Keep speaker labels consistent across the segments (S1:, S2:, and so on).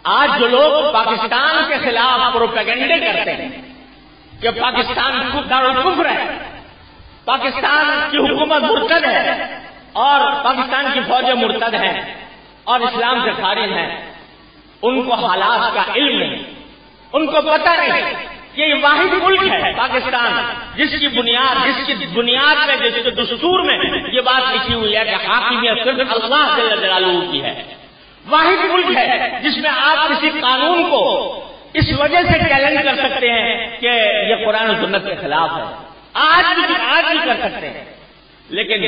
S1: آج جو لوگ پاکستان کے خلاف پروپیگنڈے کرتے ہیں کہ پاکستان دارالکفر ہے، پاکستان کی حکومت مرتد ہے اور پاکستان کی فوجیں مرتد ہیں اور اسلام سے خارج ہیں، ان کو حالات کا علم نہیں، ان کو پتہ نہیں کہ یہ واحد ملک ہے پاکستان جس کی بنیاد میں، جس کے دستور میں یہ بات لکھی ہوئی ہے کہ حاکمیت صرف اللہ جل جلالہ کی ہے۔ واحد ملک ہے جس میں آپ کسی قانون کو اس وجہ سے چیلنج کر سکتے ہیں کہ یہ قرآن و سنت کے خلاف ہے، آج بھی کر سکتے ہیں، لیکن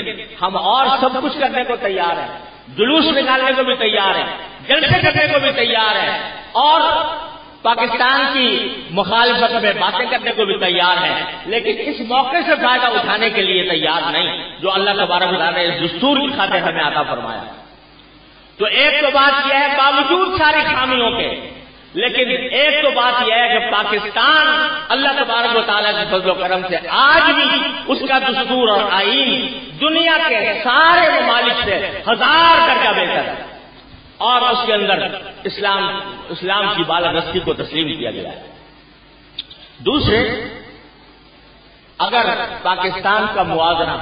S1: ہم اور سب کچھ کرنے کو تیار ہیں، جلوس نکالنے کو بھی تیار ہیں، جلسے کرنے کو بھی تیار ہیں اور پاکستان کی مخالفت میں باتیں کرنے کو بھی تیار ہیں، لیکن اس موقع سے فائدہ اٹھانے کے لیے تیار نہیں جو اللہ تبارک و تعالیٰ نے اس دستور کی خاطر ہمیں عطا فرمایا۔ تو ایک تو بات یہ ہے باوجود ساری خامیوں کے، لیکن ایک تو بات یہ ہے کہ پاکستان اللہ تبارک و تعالیٰ کے فضل و کرم سے آج بھی اس کا دستور اور آئین دنیا کے سارے ممالک سے 1000 درجہ بہتر ہے اور اس کے اندر اسلام کی بالادستی کو تسلیم کیا گیا ہے۔ دوسرے، اگر پاکستان کا موازنہ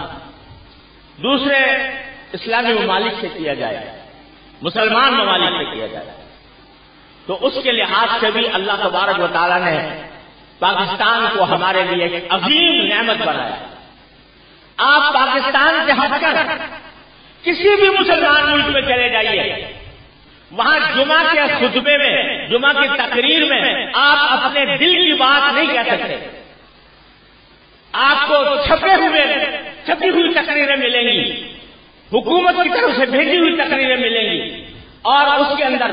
S1: دوسرے اسلامی ممالک سے کیا جائے، مسلمان ممالک سے کیا جائے، تو اس کے لحاظ سے بھی اللہ تبارک و تعالیٰ نے پاکستان کو ہمارے لیے ایک عظیم نعمت بنایا۔ آپ پاکستان سے ہٹ کر کسی بھی مسلمان ملک میں چلے جائیے، وہاں جمعہ کے خطبے میں، جمعہ کی تقریر میں آپ اپنے دل کی بات نہیں کہہ سکتے، آپ کو چھپی ہوئی تقریریں ملیں گی، حکومت کی طرف سے بھیجی ہوئی تقریریں ملیں گی اور اس کے اندر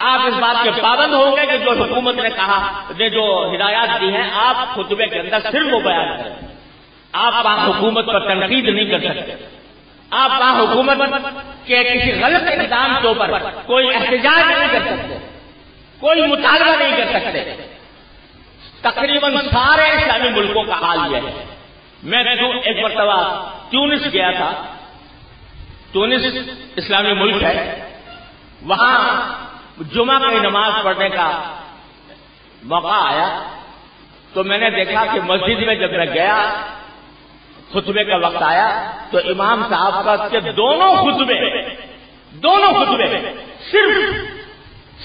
S1: آپ اس بات کے پابند ہوں گے کہ جو حکومت نے کہا، جو ہدایات دی ہیں، آپ خطبے کے اندر صرف وہ بیان کریں۔ آپ وہاں حکومت پر تنقید نہیں کر سکتے، آپ وہاں حکومت کے کسی غلط اقدام کے اوپر کوئی احتجاج نہیں کر سکتے، کوئی مطالبہ نہیں کر سکتے۔ تقریباً سارے اسلامی ملکوں کا حال یہ ہے۔ میں ایک مرتبہ تیونس گیا تھا، تونس اسلامی ملک ہے، وہاں جمعہ کی نماز پڑھنے کا موقع آیا تو میں نے دیکھا کہ مسجد میں جب میں گیا، خطبے کا وقت آیا تو امام صاحب کا کے دونوں خطبے صرف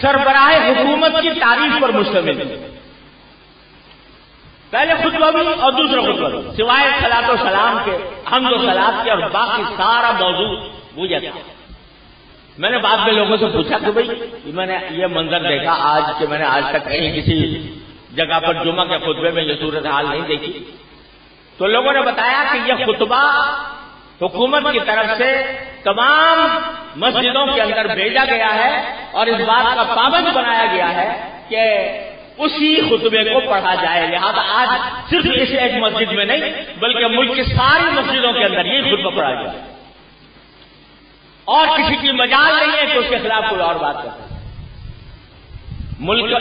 S1: سربراہ حکومت کی تعریف پر مشتمل تھے۔ پہلے خطبہ بھی اور دوسرا خطبہ بھی، سوائے صلاۃ و سلام کے، حمد و صلاۃ کے، اور باقی سارا موضوع وہی تھا۔ میں نے بعد میں لوگوں سے پوچھا کہ بھائی میں نے یہ منظر دیکھا آج کہ میں نے آج تک کہیں کسی جگہ پر جمعہ کے خطبے میں یہ صورتحال نہیں دیکھی، تو لوگوں نے بتایا کہ یہ خطبہ حکومت کی طرف سے تمام مسجدوں کے اندر بھیجا گیا ہے اور اس بات کا پابند بنایا گیا ہے کہ اسی خطبے کو پڑھا جائے، لہذا آج صرف اس ایک مسجد میں نہیں بلکہ ملک کی ساری مسجدوں کے اندر یہ خطبہ پڑھا جائے اور کسی کی مجال نہیں ہے کہ اس کے خلاف کوئی اور بات کرے۔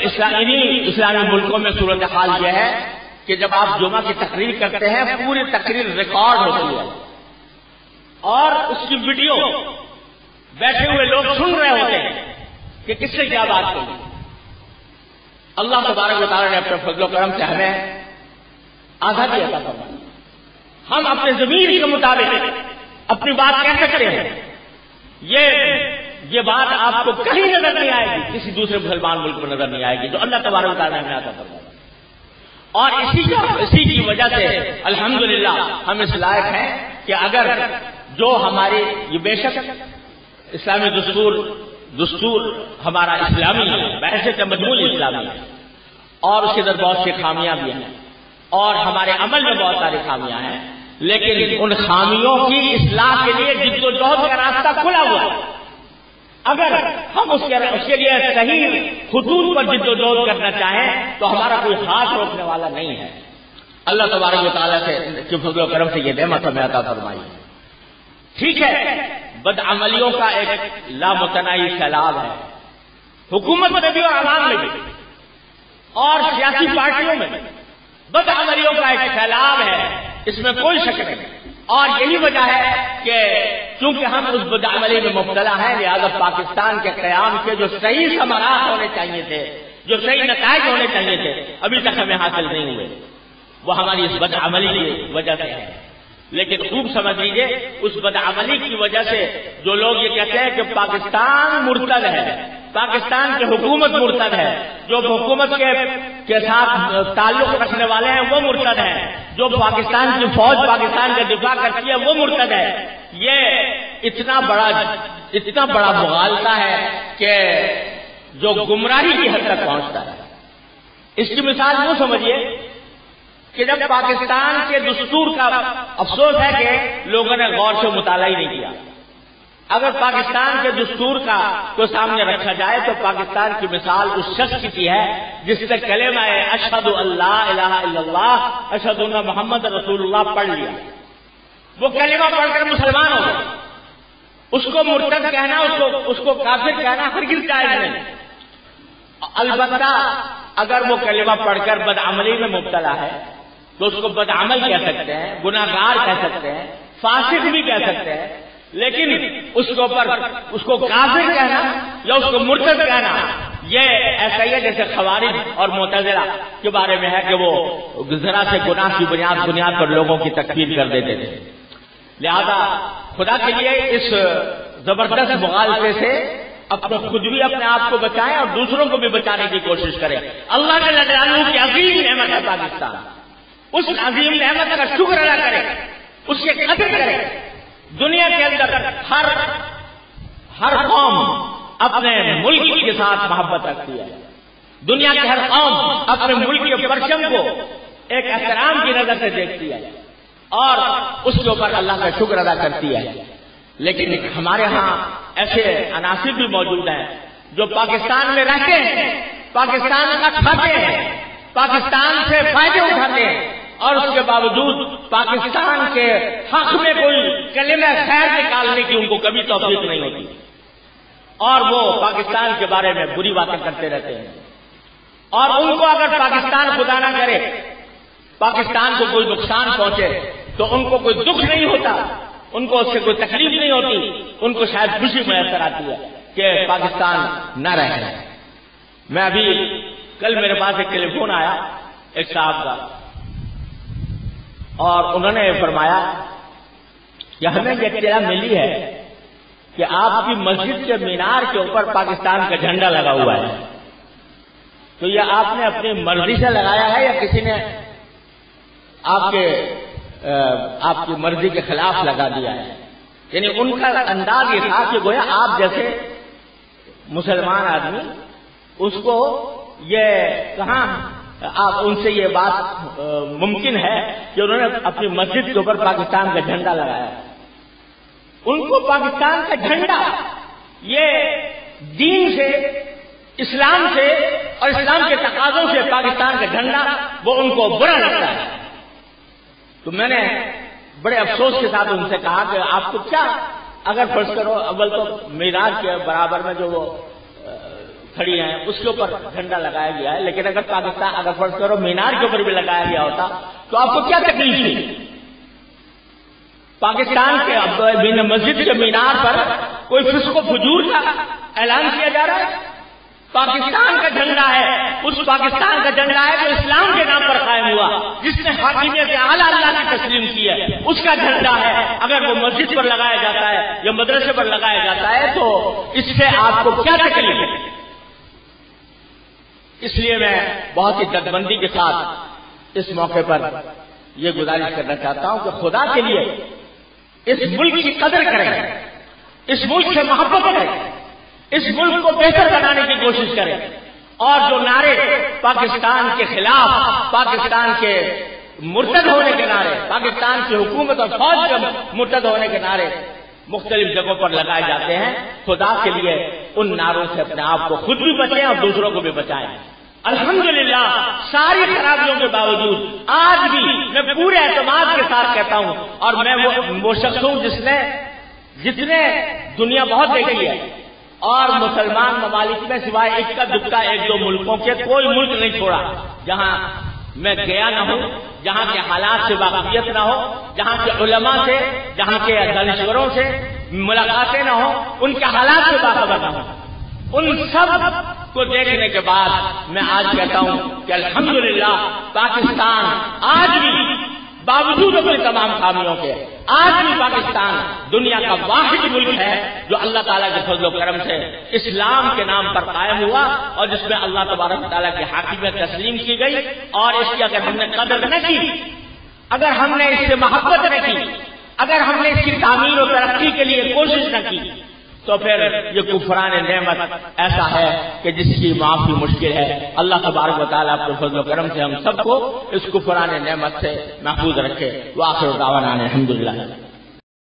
S1: اسلامی ملکوں میں صورتحال یہ ہے کہ جب آپ جمعہ کی تقریر کرتے ہیں پوری تقریر ریکارڈ ہوتی ہے اور اس کی ویڈیو بیٹھے ہوئے لوگ سن رہے ہوتے ہیں کہ کس سے کیا بات کریں۔ اللہ تبارک و تعالیٰ نے اپنے فضل و کرم سے ہمیں آزادی عطا فرمائی، ہم اپنے ضمیر کے مطابق اپنی بات کہہ سکتے ہیں۔ یہ بات آپ کو کہیں نظر نہیں آئے گی، کسی دوسرے مسلمان ملک میں نظر نہیں آئے گی جو اللہ تبارک و تعالیٰ نے ہمیں عطا فرمایا، اور اسی کی وجہ سے الحمدللہ ہم اس لائق ہیں کہ اگر جو ہماری یہ بے شک اسلامی دستور ہمارا اسلامی ہے، بحثیت مجموعی اسلامی ہے اور اس کے اندر بہت سی خامیاں بھی ہیں اور ہمارے عمل میں بہت ساری خامیاں ہیں، لیکن ان خامیوں کی اصلاح کے لیے جد و جہد کا راستہ کھلا ہوا ہے۔ اگر ہم اس کے لیے صحیح خطوط پر جد و جہد کرنا چاہیں تو ہمارا کوئی ہاتھ روکنے والا نہیں ہے۔ اللہ تبارک و تعالیٰ سے فضل و کرم سے یہ نعمت ہمیں عطا فرمائی۔ ٹھیک ہے، بدعملیوں کا ایک لامتناہی سیلاب ہے، حکومت میں بھی اور عوام میں بھی اور سیاسی پارٹیوں میں بھی بدعملیوں کا ایک سیلاب ہے، اس میں کوئی شک نہیں، اور یہی وجہ ہے کہ چونکہ ہم اس بدعملی میں مبتلا ہیں، لہذا پاکستان کے قیام کے جو صحیح ثمرات ہونے چاہیے تھے، جو صحیح نتائج ہونے چاہیے تھے، ابھی تک ہمیں حاصل نہیں ہوئے، وہ ہماری اس بدعملی کی وجہ سے ہے۔ لیکن خوب سمجھ لیجیے، اس بدعملی کی وجہ سے جو لوگ یہ کہتے ہیں کہ پاکستان مرتد ہے، پاکستان کی حکومت مرتد ہے، جو حکومت کے ساتھ تعلق رکھنے والے ہیں وہ مرتد ہیں، جو پاکستان کی فوج پاکستان کا دفاع کرتی ہے وہ مرتد ہے، یہ اتنا بڑا مغالطہ ہے کہ جو گمراہی کی حد تک پہنچتا ہے۔ اس کی مثال وہ سمجھیے کہ جب پاکستان کے دستور کا افسوس ہے کہ لوگوں نے غور سے مطالعہ ہی نہیں کیا، اگر پاکستان کے دستور کا کو سامنے رکھا جائے تو پاکستان کی مثال اس شخص کی ہے جس نے کلمہ اشہد اللہ الہ الا اللہ اشہد ان محمد رسول اللہ پڑھ لیا، وہ کلمہ پڑھ کر مسلمان ہو گئے، اس کو مرتد کہنا، اس کو کافر کہنا ہرگز جائز نہیں۔ البتہ اگر وہ کلمہ پڑھ کر بدعملی میں مبتلا ہے تو اس کو بدعمل کہہ سکتے ہیں، گناہگار کہہ سکتے ہیں، فاسق بھی کہہ سکتے ہیں، لیکن اس کو کافر کہنا یا اس کو مرتد کہنا یہ ایسا ہی ہے جیسے خوارج اور معتزلہ کے بارے میں ہے کہ وہ ذرا سے گناہ کی بنیاد پر لوگوں کی تکفیر کر دیتے تھے۔ لہذا خدا کے لیے اس زبردست مغالطے سے خود بھی اپنے آپ کو بچائیں اور دوسروں کو بھی بچانے کی کوشش کریں۔ اللہ کے جلالہ کی عظیم نعمت ہے پاکستان، اس عظیم نعمت کا شکر ادا کریں، اس کی قدر کریں۔ دنیا کے اندر ہر قوم اپنے ملک کے ساتھ محبت رکھتی ہے، دنیا کی ہر قوم اپنے ملک کے پرچم کو ایک احترام کی نظر سے دیکھتی ہے اور اس کے اوپر اللہ کا شکر ادا کرتی ہے۔ لیکن ہمارے ہاں ایسے عناصر بھی موجود ہیں جو پاکستان میں رہتے ہیں، پاکستان کا کھاتے ہیں، پاکستان سے فائدے اٹھاتے ہیں، اور اس کے باوجود پاکستان کے حق میں کوئی کلمہ خیر نکالنے کی ان کو کبھی توفیق نہیں ہوتی، اور وہ پاکستان کے بارے میں بری باتیں کرتے رہتے ہیں، اور ان کو اگر پاکستان خدا نہ کرے پاکستان کو کوئی نقصان پہنچے تو ان کو کوئی دکھ نہیں ہوتا، ان کو اس سے کوئی تکلیف نہیں ہوتی، ان کو شاید خوشی میسر آتی ہے کہ پاکستان نہ رہے۔ میں ابھی کل میرے پاس ایک ٹیلی فون آیا ایک صاحب کا، اور انہوں نے فرمایا کہ ہمیں یہ اطلاع ملی ہے کہ آپ کی مسجد کے مینار کے اوپر پاکستان کا جھنڈا لگا ہوا ہے، تو یہ آپ نے اپنی مرضی سے لگایا ہے یا کسی نے آپ کی مرضی کے خلاف لگا دیا ہے؟ یعنی ان کا انداز یہ تھا کہ گویا آپ جیسے مسلمان آدمی اس کو یہ کہاں آپ ان سے یہ بات ممکن ہے کہ انہوں نے اپنی مسجد کے اوپر پاکستان کا جھنڈا لگایا؟ ان کو پاکستان کا جھنڈا یہ دین سے، اسلام سے اور اسلام کے تقاضوں سے پاکستان کا جھنڈا وہ ان کو برا لگتا ہے۔ تو میں نے بڑے افسوس کے ساتھ ان سے کہا کہ آپ کو کیا، اگر فرض کرو اول تو معراج کے برابر میں جو وہ کھڑی ہیں اس کے اوپر جھنڈا لگایا گیا ہے، لیکن اگر فرض کرو مینار کے اوپر بھی لگایا گیا ہوتا تو آپ کو کیا تکلیف تھی؟ پاکستان کے مسجد کے مینار پر کوئی فسق و فجور کا اعلان کیا جا رہا ہے؟ پاکستان کا جھنڈا ہے، اس پاکستان کا جھنڈا ہے جو اسلام کے نام پر قائم ہوا، جس نے حاکمیت اعلیٰ اللہ کی تسلیم کی ہے، اس کا جھنڈا ہے۔ اگر وہ مسجد پر لگایا جاتا ہے یا مدرسے پر لگایا جاتا ہے تو اس سے آپ کو کیا تکلیف ہے؟ اس لیے میں بہت ہی دردمندی کے ساتھ اس موقع پر یہ گزارش کرنا چاہتا ہوں کہ خدا کے لیے اس ملک کی قدر کریں، اس ملک سے محبت کریں، اس ملک کو بہتر بنانے کی کوشش کریں، اور جو نعرے پاکستان کے خلاف، پاکستان کے مرتد ہونے کے نعرے، پاکستان کی حکومت اور فوج کے مرتد ہونے کے نعرے مختلف جگہوں پر لگائے جاتے ہیں، خدا کے لیے ان نعروں سے اپنے آپ کو خود بھی بچائیں اور دوسروں کو بھی بچائیں۔ الحمدللہ ساری خرابیوں کے باوجود آج بھی میں پورے اعتماد کے ساتھ کہتا ہوں، اور میں وہ شخص ہوں جتنے دنیا بہت دیکھی ہے، اور مسلمان ممالک میں سوائے اکا دکا ایک دو ملکوں کے کوئی ملک نہیں چھوڑا جہاں میں گیا نہ ہوں، جہاں کے حالات سے واقفیت نہ ہو، جہاں کے علماء سے، جہاں کے دانشوروں سے ملاقاتیں نہ ہوں، ان کے حالات سے باخبر نہ ہوں، ان سب کو دیکھنے کے بعد میں آج کہتا ہوں کہ الحمدللہ پاکستان آج بھی باوجود اپنے تمام خامیوں کے آج بھی پاکستان دنیا کا واحد ملک ہے جو اللہ تعالیٰ کے فضل و کرم سے اسلام کے نام پر قائم ہوا اور جس میں اللہ تبارک تعالیٰ کی حاکمیت تسلیم کی گئی، اور اس کی اگر ہم نے قدر نہ کی، اگر ہم نے اس سے محبت نہ کی، اگر ہم نے اس کی تعمیر و ترقی کے لیے کوشش نہ کی، تو پھر یہ کفران نعمت ایسا ہے کہ جس کی معافی مشکل ہے۔ اللہ تبارک و تعالیٰ اپنے فضل و کرم سے ہم سب کو اس کفران نعمت سے محفوظ رکھے۔ وآخر دعوانا الحمدللہ۔